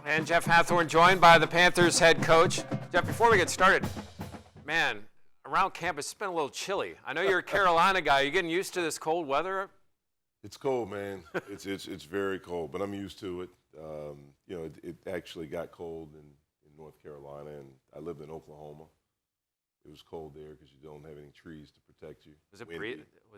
And Jeff Hathorn joined by the Panthers head coach. Jeff, before we get started, man, around campus it's been a little chilly. I know you're a Carolina guy. You getting used to this cold weather? It's cold, man. It's very cold, but I'm used to it. It actually got cold in North Carolina, and I lived in Oklahoma. It was cold there because you don't have any trees to protect you. Was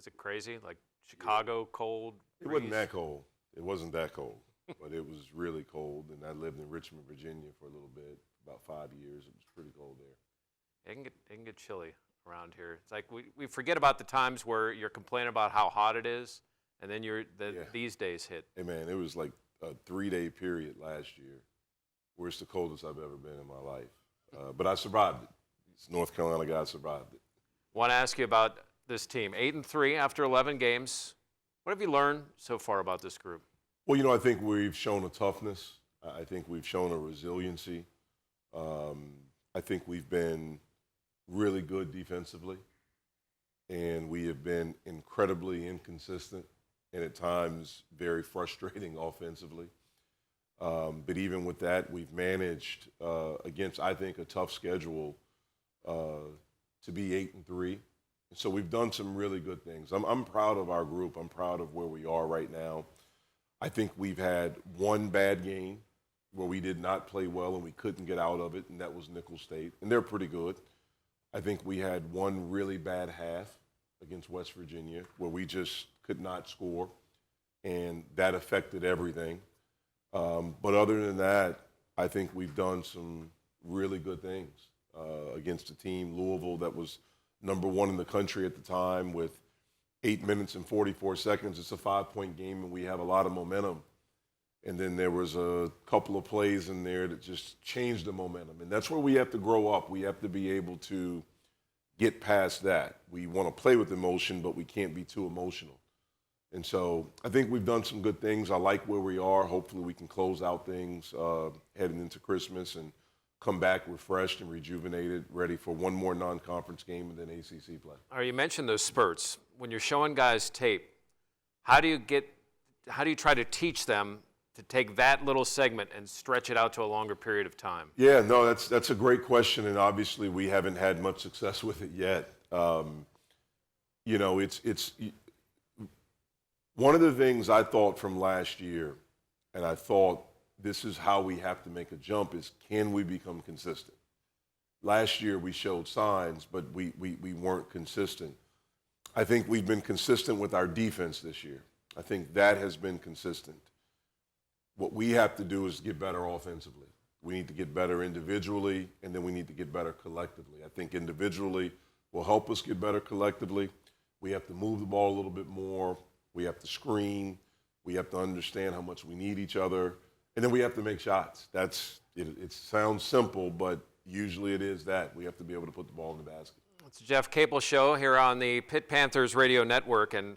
it crazy? Like Chicago cold? It wasn't that cold. It wasn't that cold, but it was really cold. And I lived in Richmond, Virginia for a little bit, about 5 years. It was pretty cold there. It can get chilly around here. It's like we forget about the times where you're complaining about how hot it is, and then these days hit. Hey, man, it was like a 3-day period last year where it's the coldest I've ever been in my life. But I survived it. This North Carolina guy survived it. Want to ask you about this team. 8-3 after 11 games. What have you learned so far about this group? Well, I think we've shown a toughness. I think we've shown a resiliency. I think we've been really good defensively, and we have been incredibly inconsistent and at times very frustrating offensively. But even with that, we've managed against, I think, a tough schedule to be 8-3. So we've done some really good things. I'm proud of our group. I'm proud of where we are right now. I think we've had one bad game where we did not play well and we couldn't get out of it, and that was Nicholls State, and they're pretty good. I think we had one really bad half against West Virginia where we just could not score, and that affected everything. But other than that, I think we've done some really good things against a team, Louisville, that was number 1 in the country at the time with 8 minutes and 44 seconds. It's a 5-point game, and we have a lot of momentum. And then there was a couple of plays in there that just changed the momentum. And that's where we have to grow up. We have to be able to get past that. We want to play with emotion, but we can't be too emotional. And so I think we've done some good things. I like where we are. Hopefully we can close out things heading into Christmas and come back refreshed and rejuvenated, ready for one more non-conference game and then ACC play. All right, you mentioned those spurts. When you're showing guys tape, how do you try to teach them to take that little segment and stretch it out to a longer period of time? Yeah, no, that's a great question, and obviously we haven't had much success with it yet. It's one of the things I thought from last year, and I thought this is how we have to make a jump, is can we become consistent? Last year we showed signs, but we weren't consistent. I think we've been consistent with our defense this year. I think that has been consistent. What we have to do is get better offensively. We need to get better individually, and then we need to get better collectively. I think individually will help us get better collectively. We have to move the ball a little bit more. We have to screen. We have to understand how much we need each other. And then we have to make shots. It sounds simple, but usually it is that. We have to be able to put the ball in the basket. It's the Jeff Capel Show here on the Pitt Panthers radio network. And,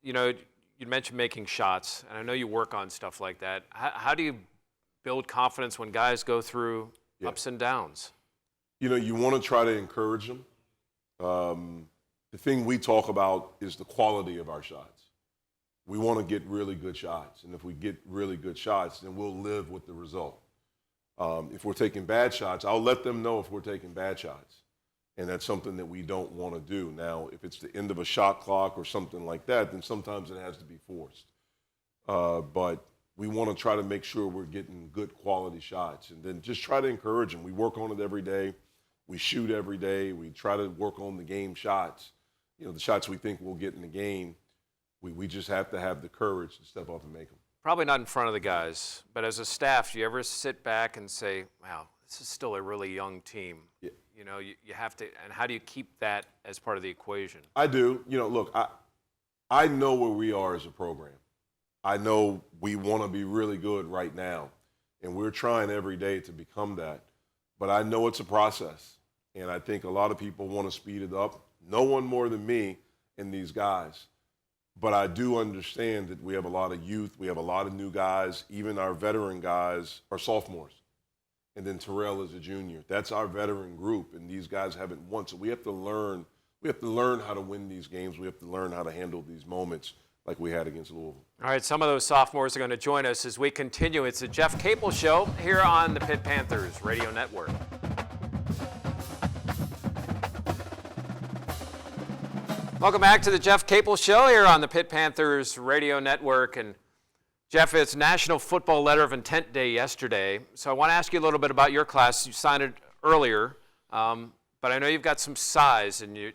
you mentioned making shots, and I know you work on stuff like that. How do you build confidence when guys go through ups and downs? You want to try to encourage them. The thing we talk about is the quality of our shots. We want to get really good shots, and if we get really good shots, then we'll live with the result. If we're taking bad shots, I'll let them know if we're taking bad shots, and that's something that we don't want to do. Now, if it's the end of a shot clock or something like that, then sometimes it has to be forced. But we want to try to make sure we're getting good quality shots, and then just try to encourage them. We work on it every day. We shoot every day. We try to work on the game shots, the shots we think we'll get in the game. We just have to have the courage to step up and make them. Probably not in front of the guys, but as a staff, do you ever sit back and say, wow, this is still a really young team? Yeah. You have to, and how do you keep that as part of the equation? I do. Look, I know where we are as a program. I know we want to be really good right now, and we're trying every day to become that. But I know it's a process, and I think a lot of people want to speed it up. No one more than me and these guys. But I do understand that we have a lot of youth. We have a lot of new guys. Even our veteran guys are sophomores. And then Terrell is a junior. That's our veteran group, and these guys haven't won. So we have to learn how to win these games. We have to learn how to handle these moments. like we had against Louisville. All right, some of those sophomores are going to join us as we continue. It's the Jeff Capel Show here on the Pitt Panthers Radio Network. Welcome back to the Jeff Capel Show here on the Pitt Panthers Radio Network. And Jeff, it's National Football Letter of Intent Day yesterday, so I want to ask you a little bit about your class. You signed it earlier, but I know you've got some size and you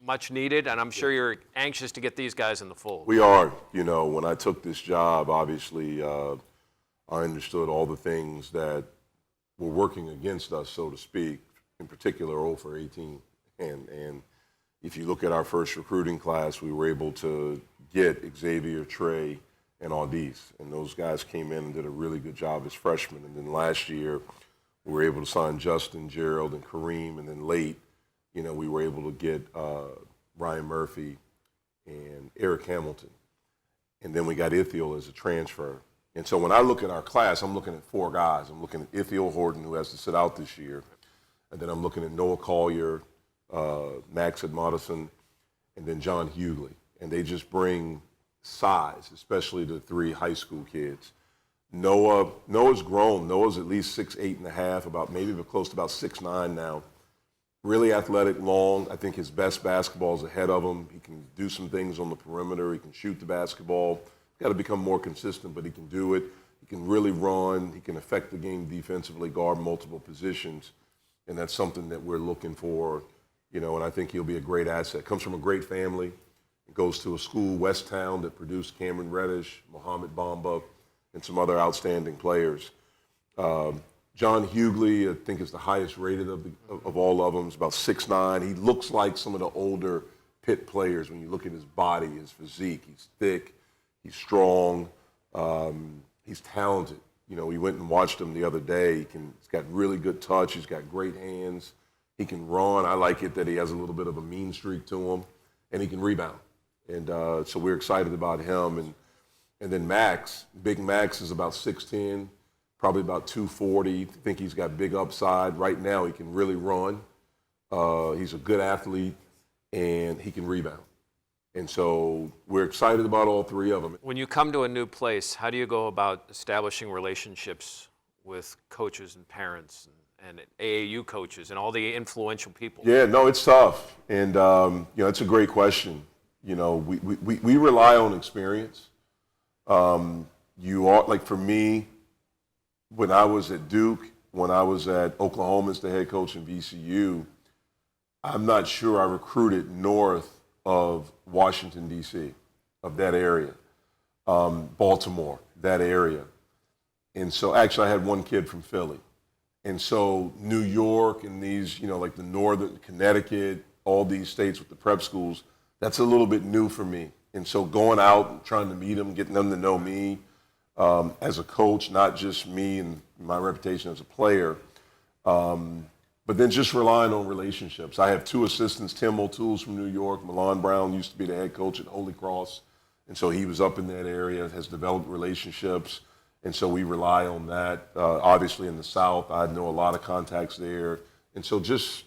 much needed, and I'm sure you're anxious to get these guys in the fold. We are. You know, when I took this job, obviously, I understood all the things that were working against us, so to speak, in particular 0 for 18. And if you look at our first recruiting class, we were able to get Xavier, Trey, and Audis. And those guys came in and did a really good job as freshmen. And then last year, we were able to sign Justin, Gerald, and Kareem. And then late, you know, we were able to get Ryan Murphy and Eric Hamilton. And then we got Ithiel as a transfer. And so when I look at our class, I'm looking at 4 guys. I'm looking at Ithiel Horton, who has to sit out this year. And then I'm looking at Noah Collier, Max Edmondson, and then John Hughley. And they just bring size, especially the 3 high school kids. Noah's grown. Noah's at least 6'8 and a half, about maybe close to about 6'9 now. Really athletic, long. I think his best basketball is ahead of him. He can do some things on the perimeter. He can shoot the basketball. Got to become more consistent, but he can do it. He can really run. He can affect the game defensively, guard multiple positions, and that's something that we're looking for, you know, and I think he'll be a great asset. Comes from a great family. Goes to a school, West Town, that produced Cameron Reddish, Mohamed Bamba, and some other outstanding players. John Hughley, I think, is the highest rated of all of them. He's about 6'9". He looks like some of the older Pitt players when you look at his body, his physique. He's thick, he's strong, he's talented. You know, we went and watched him the other day. He's got really good touch. He's got great hands. He can run. I like it that he has a little bit of a mean streak to him, and he can rebound. And so we're excited about him. And then Max, Big Max is about 6'10", probably about 240. I think he's got big upside. Right now he can really run. He's a good athlete, and he can rebound. And so we're excited about all 3 of them. When you come to a new place, how do you go about establishing relationships with coaches and parents and AAU coaches and all the influential people? Yeah, no, it's tough. And, you know, it's a great question. You know, we rely on experience. Like for me, when I was at Duke, when I was at Oklahoma as the head coach in VCU, I'm not sure I recruited north of Washington, D.C., of that area, Baltimore, that area. And so actually I had one kid from Philly. And so New York and these, you know, like the northern Connecticut, all these states with the prep schools, that's a little bit new for me. And so going out and trying to meet them, getting them to know me as a coach, not just me and my reputation as a player, but then just relying on relationships. I have 2 assistants, Tim O'Toole's from New York. Milan Brown used to be the head coach at Holy Cross. And so he was up in that area, has developed relationships. And so we rely on that. Obviously in the South, I know a lot of contacts there. And so just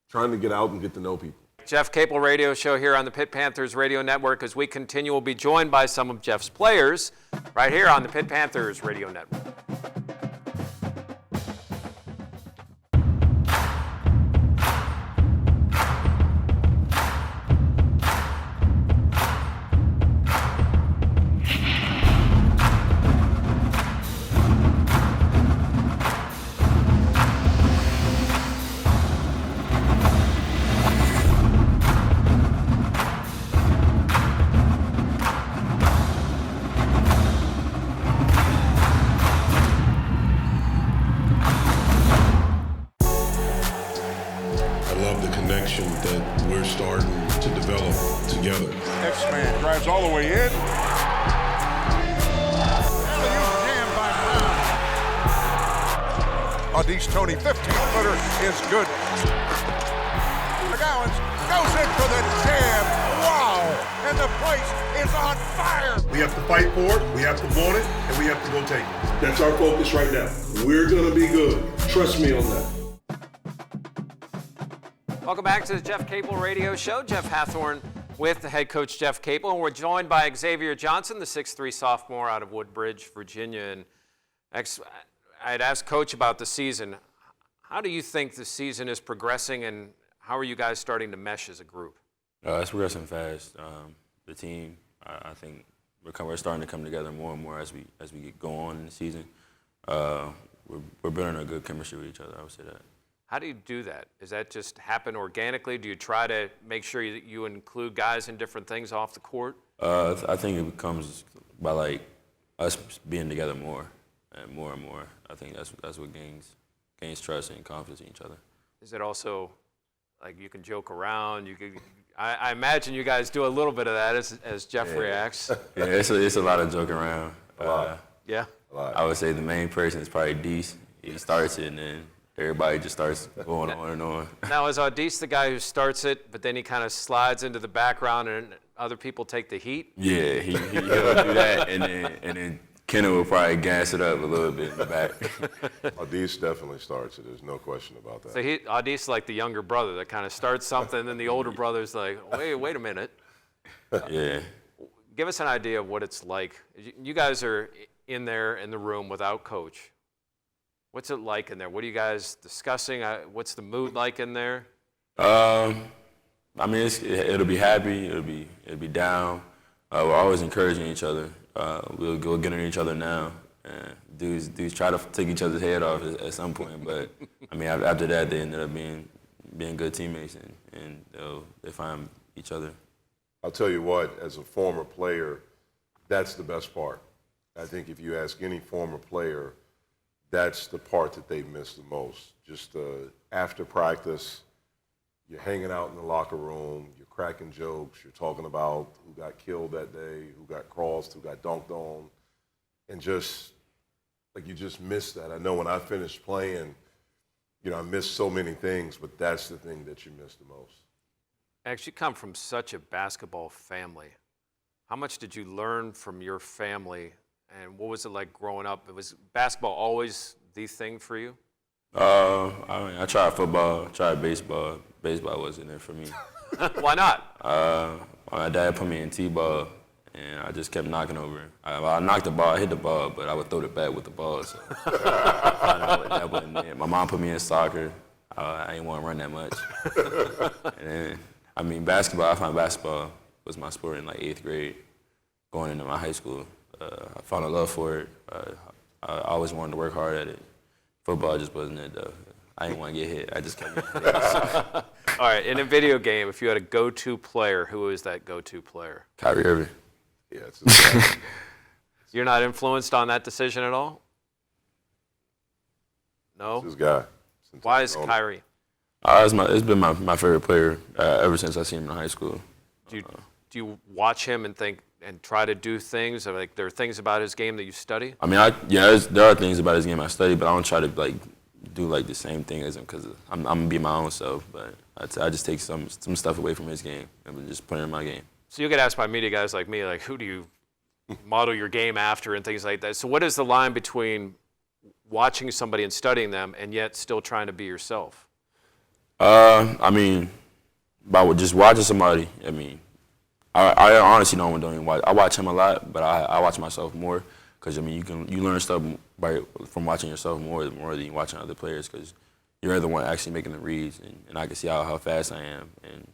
trying to get out and get to know people. Jeff Capel Radio Show here on the Pitt Panthers Radio Network. As we continue, we'll be joined by some of Jeff's players right here on the Pitt Panthers Radio Network. That we're starting to develop together. X-Man drives all the way in. Jam by Brown. Audis Tony, 15-footer is good. McGowan's goes in for the jam. Wow! And the place is on fire. We have to fight for it, we have to want it, and we have to go take it. That's our focus right now. We're going to be good. Trust me on that. Welcome back to the Jeff Capel Radio Show. Jeff Hathorn with the head coach Jeff Capel, and we're joined by Xavier Johnson, the 6'3" sophomore out of Woodbridge, Virginia. And I'd asked Coach about the season. How do you think the season is progressing, and how are you guys starting to mesh as a group? It's progressing fast. The team, I think, we're starting to come together more and more as we get go on in the season. We're building a good chemistry with each other. I would say that. How do you do that? Does that just happen organically? Do you try to make sure that you include guys in different things off the court? I think it comes by like us being together more and more and more. I think that's what gains trust and confidence in each other. Is it also like you can joke around? I imagine you guys do a little bit of that as Jeff reacts. Yeah, it's a lot of joking around. Yeah. I would say the main person is probably Deese. He starts it, and then everybody just starts going on and on. Now, is Audis the guy who starts it, but then he kind of slides into the background and other people take the heat? Yeah, he'll do that, and then Kenna will probably gas it up a little bit in the back. Audis definitely starts it. There's no question about that. So Audis is like the younger brother that kind of starts something, and then the older brother's like, wait a minute. Yeah. Give us an idea of what it's like. You guys are in there in the room without Coach. What's it like in there? What are you guys discussing? What's the mood like in there? I mean, it'll be happy. It'll be down. We're always encouraging each other. We'll go get on each other now. Dudes try to take each other's head off at some point, but I mean, after that, they ended up being good teammates, and they find each other. I'll tell you what, as a former player, that's the best part. I think if you ask any former player, that's the part that they miss the most. Just after practice, you're hanging out in the locker room, you're cracking jokes, you're talking about who got killed that day, who got crossed, who got dunked on, and just, like, you just miss that. I know when I finished playing, I missed so many things, but that's the thing that you miss the most. Actually, you come from such a basketball family. How much did you learn from your family, and what was it like growing up? Was basketball always the thing for you? I tried football, tried baseball. Baseball wasn't it for me. Why not? My dad put me in T-ball, and I just kept knocking over. I knocked the ball, I hit the ball, but I would throw it back with the ball. So that wasn't it. My mom put me in soccer. I didn't want to run that much. And then, I mean, basketball, I found basketball was my sport in like 8th grade, going into my high school. I found a love for it. I always wanted to work hard at it. Football just wasn't it, though. I didn't want to get hit. I just kept getting hit. All right, in a video game, if you had a go-to player, who is that go-to player? Kyrie Irving. Yeah, it's You're not influenced on that decision at all? No? this guy. Why is Kyrie? It's been my favorite player ever since I seen him in high school. Do you watch him and think and try to do things? Or like there are things about his game that you study? I mean, there are things about his game I study, but I don't try to do the same thing as him because I'm gonna be my own self. But I just take some stuff away from his game and just put it in my game. So you get asked by media guys like me, like, who do you model your game after and things like that. So what is the line between watching somebody and studying them and yet still trying to be yourself? I mean, by just watching somebody, I mean, I honestly don't even watch. I watch him a lot, but I watch myself more because, I mean, you learn stuff from watching yourself more than watching other players because you're the one actually making the reads, and I can see how fast I am and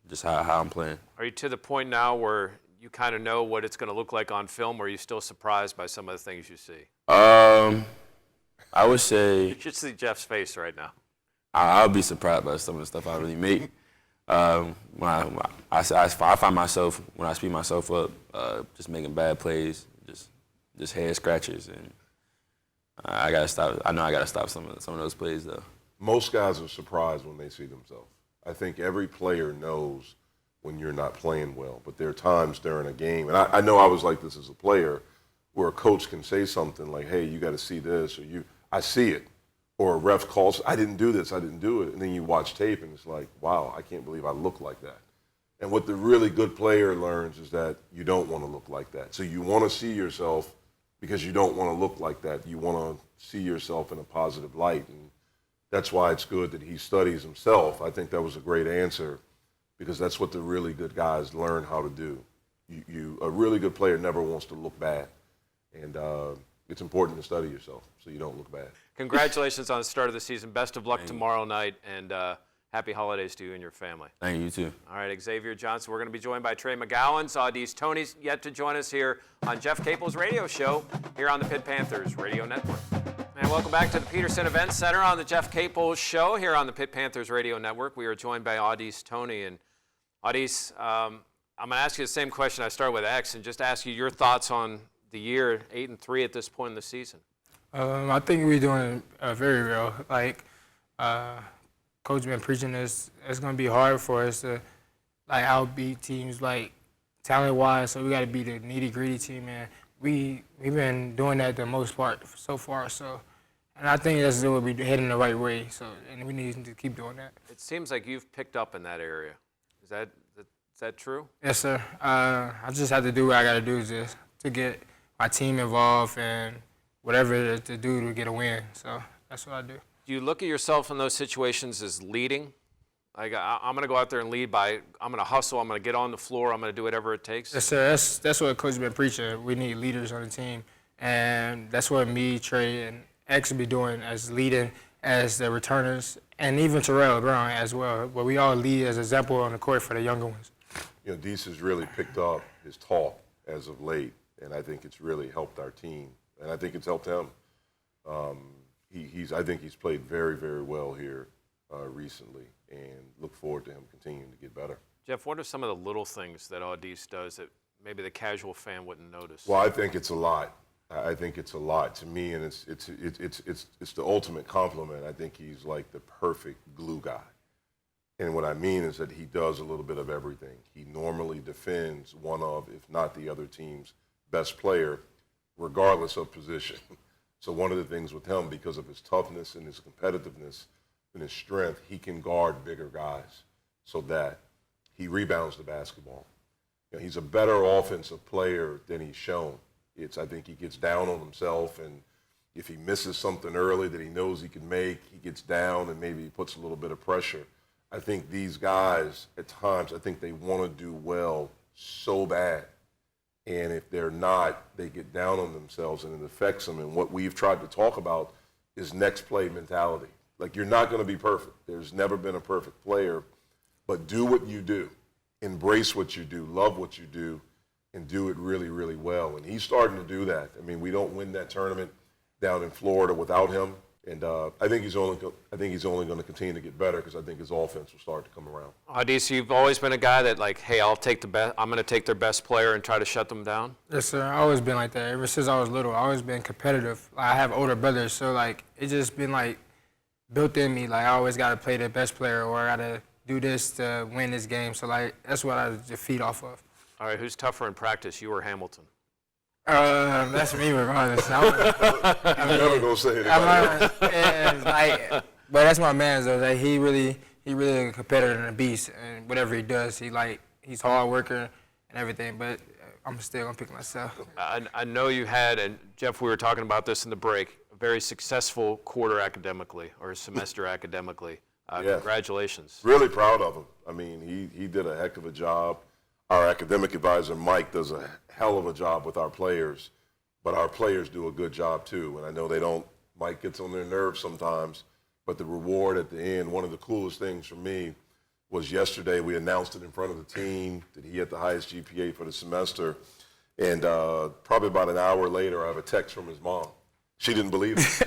just how I'm playing. Are you to the point now where you kind of know what it's going to look like on film, or are you still surprised by some of the things you see? I would say You should see Jeff's face right now. I'll be surprised by some of the stuff I really make. When I find myself, when I speed myself up, just making bad plays, just head scratches, and I gotta stop. I know I gotta stop some of those plays though. Most guys are surprised when they see themselves. I think every player knows when you're not playing well, but there are times during a game, and I know I was like this as a player, where a coach can say something like, "Hey, you got to see this," or I see it. Or a ref calls, I didn't do this, I didn't do it. And then you watch tape and it's like, wow, I can't believe I look like that. And what the really good player learns is that you don't want to look like that. So you want to see yourself because you don't want to look like that. You want to see yourself in a positive light. And that's why it's good that he studies himself. I think that was a great answer. because that's what the really good guys learn how to do. A really good player never wants to look bad, and it's important to study yourself so you don't look bad. Congratulations on the start of the season. Best of luck tomorrow night, and happy holidays to you and your family. Thank you, too. All right, Xavier Johnson. We're going to be joined by Trey McGowan. Audi's Tony's yet to join us here on Jeff Capel's radio show here on the Pitt Panthers Radio Network. And welcome back to the Peterson Events Center on the Jeff Capel Show here on the Pitt Panthers Radio Network. We are joined by Audi's Tony. And Audi's, I'm going to ask you the same question I started with X and just ask you your thoughts on the year, 8-3 at this point in the season. I think we're doing very well. Like, Coach been preaching this. It's going to be hard for us to like outbeat teams like talent-wise. So we got to be the nitty-gritty team, and we've been doing that the most part so far. So, and I think that's what we're heading the right way. So, and we need to keep doing that. It seems like you've picked up in that area. Is that true? Yes, sir. I just have to do what I got to do just to get my team involved and whatever to do to get a win. So that's what I do. Do you look at yourself in those situations as leading? Like, I'm going to go out there and lead by, I'm going to hustle, I'm going to get on the floor, I'm going to do whatever it takes? Yes, sir. That's what Coach has been preaching. We need leaders on the team. And that's what me, Trey, and X will be doing as leading as the returners, and even Terrell Brown as well. But we all lead as example on the court for the younger ones. You know, Deese has really picked up his talk as of late, and I think it's really helped our team, and I think it's helped him. I think he's played very, very well here recently, and look forward to him continuing to get better. Jeff, what are some of the little things that Audi's does that maybe the casual fan wouldn't notice? Well, I think it's a lot. I think it's a lot to me, and it's the ultimate compliment. I think he's like the perfect glue guy. And what I mean is that he does a little bit of everything. He normally defends one of, if not the other team's best player, regardless of position. So one of the things with him, because of his toughness and his competitiveness and his strength, he can guard bigger guys so that he rebounds the basketball. You know, he's a better offensive player than he's shown. I think he gets down on himself, and if he misses something early that he knows he can make, he gets down and maybe he puts a little bit of pressure. I think these guys, at times, I think they want to do well so bad. And if they're not, they get down on themselves and it affects them. And what we've tried to talk about is next play mentality. Like, you're not going to be perfect. There's never been a perfect player. But do what you do. Embrace what you do. Love what you do. And do it really, really well. And he's starting to do that. I mean, we don't win that tournament down in Florida without him. And I think he's only going to continue to get better because I think his offense will start to come around. Audis, you've always been a guy that, like, hey, I'm going to take their best player and try to shut them down? Yes, sir. I've always been like that. Ever since I was little, I've always been competitive. I have older brothers, so, like, it's just been, like, built in me. Like, I always got to play the best player or I got to do this to win this game. So, like, that's what I just feed off of. All right, who's tougher in practice, you or Hamilton? That's me, regardless. I'm never gonna say that. But that's my man, though. Like, he really a competitor and a beast, and whatever he does, he's hard worker and everything. But I'm still gonna pick myself. I know you had, and Jeff, we were talking about this in the break, a very successful quarter academically or semester academically. Yeah. Congratulations. Really proud of him. I mean, he did a heck of a job. Our academic advisor, Mike, does a hell of a job with our players, but our players do a good job too. And I know Mike gets on their nerves sometimes, but the reward at the end, one of the coolest things for me was yesterday we announced it in front of the team that he had the highest GPA for the semester. And probably about an hour later, I have a text from his mom. She didn't believe it.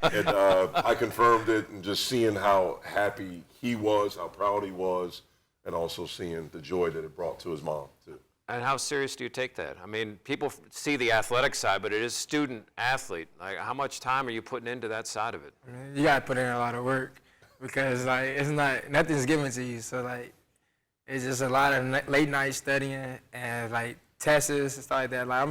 And I confirmed it, and just seeing how happy he was, how proud he was, and also seeing the joy that it brought to his mom, too. And how serious do you take that? I mean, people see the athletic side, but it is student-athlete. Like, how much time are you putting into that side of it? I mean, you got to put in a lot of work because, like, it's nothing's given to you. So, like, it's just a lot of late night studying and, like, tests and stuff like that. Like,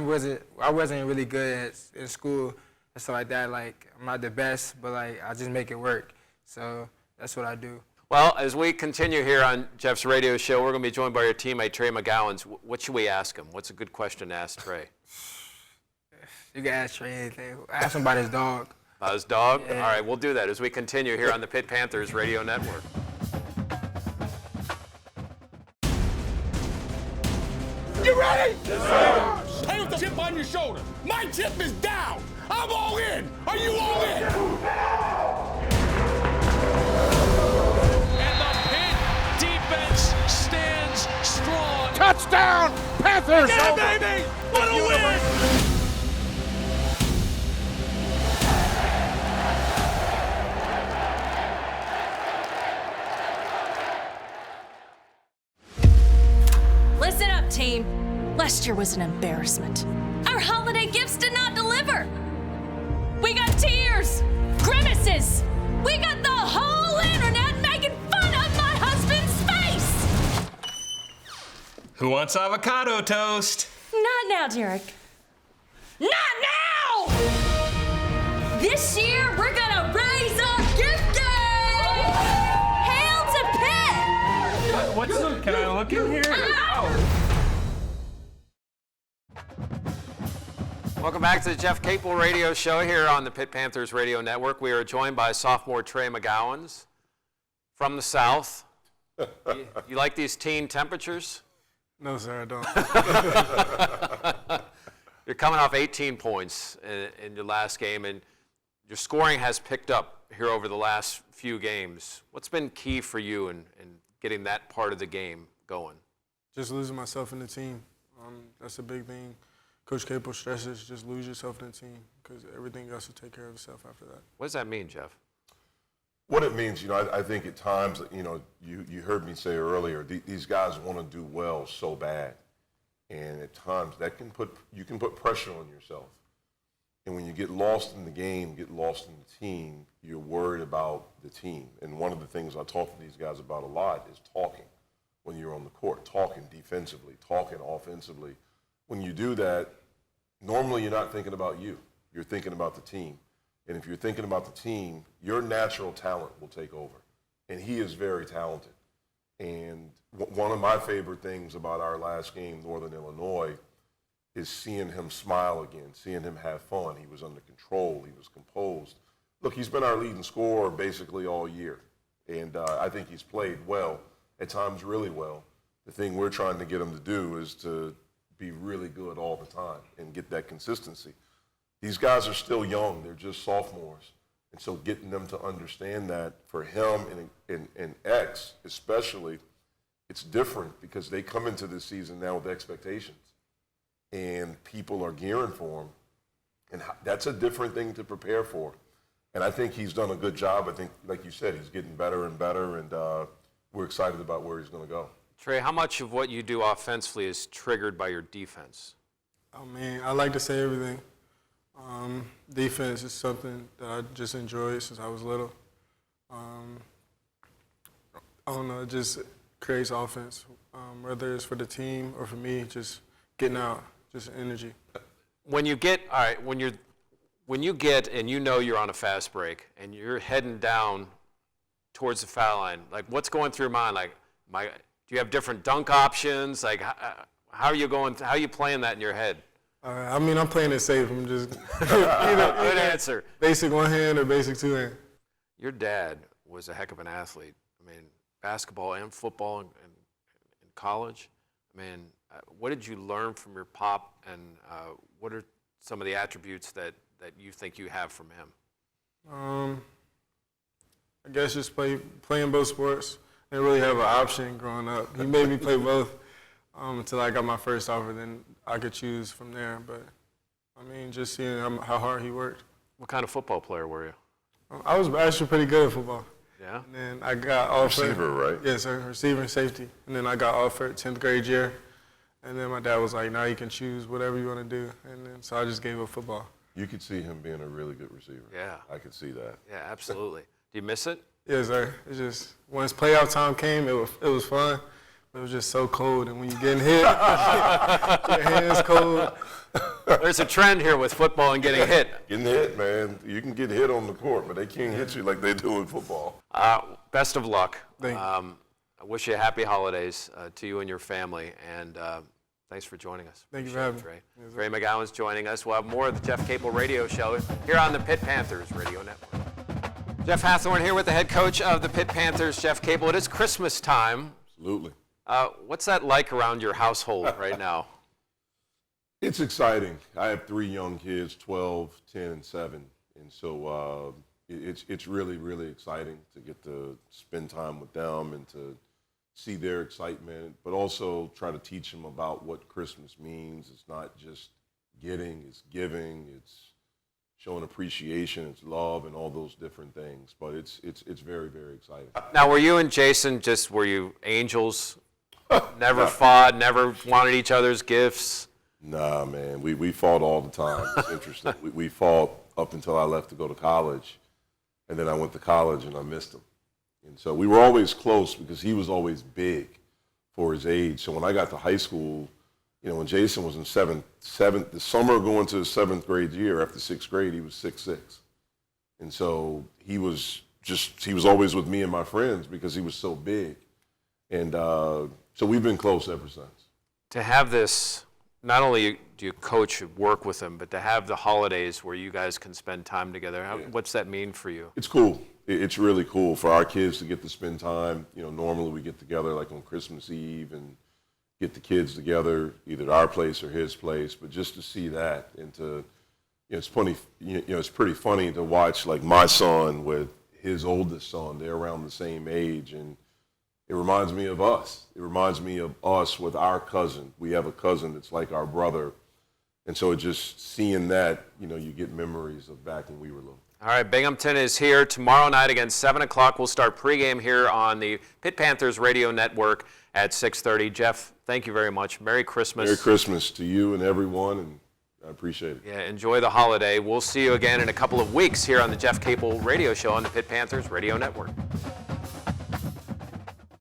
I wasn't really good in school and stuff like that. Like, I'm not the best, but, like, I just make it work. So that's what I do. Well, as we continue here on Jeff's radio show, we're going to be joined by your teammate, Trey McGowan. What should we ask him? What's a good question to ask Trey? You can ask Trey anything. Ask him about his dog. About his dog? Yeah. All right, we'll do that as we continue here on the Pitt Panthers Radio Network. ready? Yes, sir. Play with the chip on your shoulder. My chip is down. I'm all in. Are you all in? And the Pitt defense stands strong. Touchdown, Panthers! Yeah, baby! What a win! Listen up, team. Last year was an embarrassment. Our holiday gifts did not deliver. We got tears, grimaces. We got the whole internet making fun of my husband's face. Who wants avocado toast? Not now, Derek. Not now! This year, we're gonna raise our gift game! Hail to Pitt! Can I look in here? Welcome back to the Jeff Capel Radio Show here on the Pitt Panthers Radio Network. We are joined by sophomore Trey McGowans from the South. You like these teen temperatures? No, sir, I don't. You're coming off 18 points in your last game, and your scoring has picked up here over the last few games. What's been key for you in getting that part of the game going? Just losing myself in the team. That's a big thing. Coach Capel stresses just lose yourself in the team because everything else will take care of itself after that. What does that mean, Jeff? What it means, I think at times, you heard me say earlier, these guys want to do well so bad. And at times you can put pressure on yourself. And when you get lost in the game, get lost in the team, you're worried about the team. And one of the things I talk to these guys about a lot is talking when you're on the court, talking defensively, talking offensively. When you do that, normally you're not thinking about you. You're thinking about the team. And if you're thinking about the team, your natural talent will take over. And he is very talented. And one of my favorite things about our last game, Northern Illinois, is seeing him smile again, seeing him have fun. He was under control. He was composed. Look, he's been our leading scorer basically all year. And I think he's played well, at times really well. The thing we're trying to get him to do is to be really good all the time and get that consistency. These guys are still young. They're just sophomores. And so getting them to understand that for him and X especially, it's different because they come into this season now with expectations. And people are gearing for him. And that's a different thing to prepare for. And I think he's done a good job. I think, like you said, he's getting better and better, and we're excited about where he's going to go. Trey, how much of what you do offensively is triggered by your defense? Oh, man, I like to say everything. Defense is something that I just enjoyed since I was little. I don't know, it just creates offense, whether it's for the team or for me, just getting out, just energy. When you get, all right, when you get and you know you're on a fast break and you're heading down towards the foul line, like what's going through your mind? Like, do you have different dunk options? Like, how are you going? How are you playing that in your head? I'm playing it safe. I'm just Good answer. Basic one hand or basic two hand. Your dad was a heck of an athlete. I mean, basketball and football in college. I mean, what did you learn from your pop, and what are some of the attributes that you think you have from him? I guess just playing both sports. I didn't really have an option growing up. He made me play both until I got my first offer. Then I could choose from there. But, just seeing how hard he worked. What kind of football player were you? I was actually pretty good at football. Yeah? And then I got offered. Receiver, right? Yes, sir. Receiver and safety. And then I got offered 10th grade year. And then my dad was like, now you can choose whatever you want to do. And then so I just gave up football. You could see him being a really good receiver. Yeah. I could see that. Yeah, absolutely. Do you miss it? Yes, sir. It's just, once playoff time came, it was fun. But it was just so cold. And when you're getting hit, your hands cold. There's a trend here with football and getting hit. Getting hit, man. You can get hit on the court, but they can't hit you like they do in football. Best of luck. Thank you. I wish you happy holidays to you and your family, and thanks for joining us. Thank you for having me. Trey. Yes, Trey McGowan's joining us. We'll have more of the Jeff Capel Radio Show here on the Pitt Panthers Radio Network. Jeff Hathorn here with the head coach of the Pitt Panthers, Jeff Capel. It is Christmas time. Absolutely. What's that like around your household right now? It's exciting. I have 3 young kids, 12, 10, and 7. And so it's really, really exciting to get to spend time with them and to see their excitement, but also try to teach them about what Christmas means. It's not just getting, it's giving, it's showing appreciation, it's love, and all those different things. But it's very, very exciting. Now, were you and Jason were you angels? Never fought, never wanted each other's gifts? Nah, man, we fought all the time. It's interesting. We fought up until I left to go to college, and then I went to college and I missed him. And so we were always close because he was always big for his age. So when I got to high school, when Jason was in the summer going to his 7th grade year, after 6th grade, he was 6'6". And so he was always with me and my friends because he was so big. And so we've been close ever since. To have this, not only do you coach and work with him, but to have the holidays where you guys can spend time together, what's that mean for you? It's cool. It's really cool for our kids to get to spend time. Normally we get together like on Christmas Eve and get the kids together, either at our place or his place. But just to see that and to, it's funny. It's pretty funny to watch like my son with his oldest son. They're around the same age, and it reminds me of us. It reminds me of us with our cousin. We have a cousin that's like our brother, and so just seeing that, you get memories of back when we were little. All right, Binghamton is here tomorrow night again, 7 o'clock. We'll start pregame here on the Pitt Panthers Radio Network at 6:30. Jeff, thank you very much. Merry Christmas. Merry Christmas to you and everyone, and I appreciate it. Yeah, enjoy the holiday. We'll see you again in a couple of weeks here on the Jeff Capel Radio Show on the Pitt Panthers Radio Network.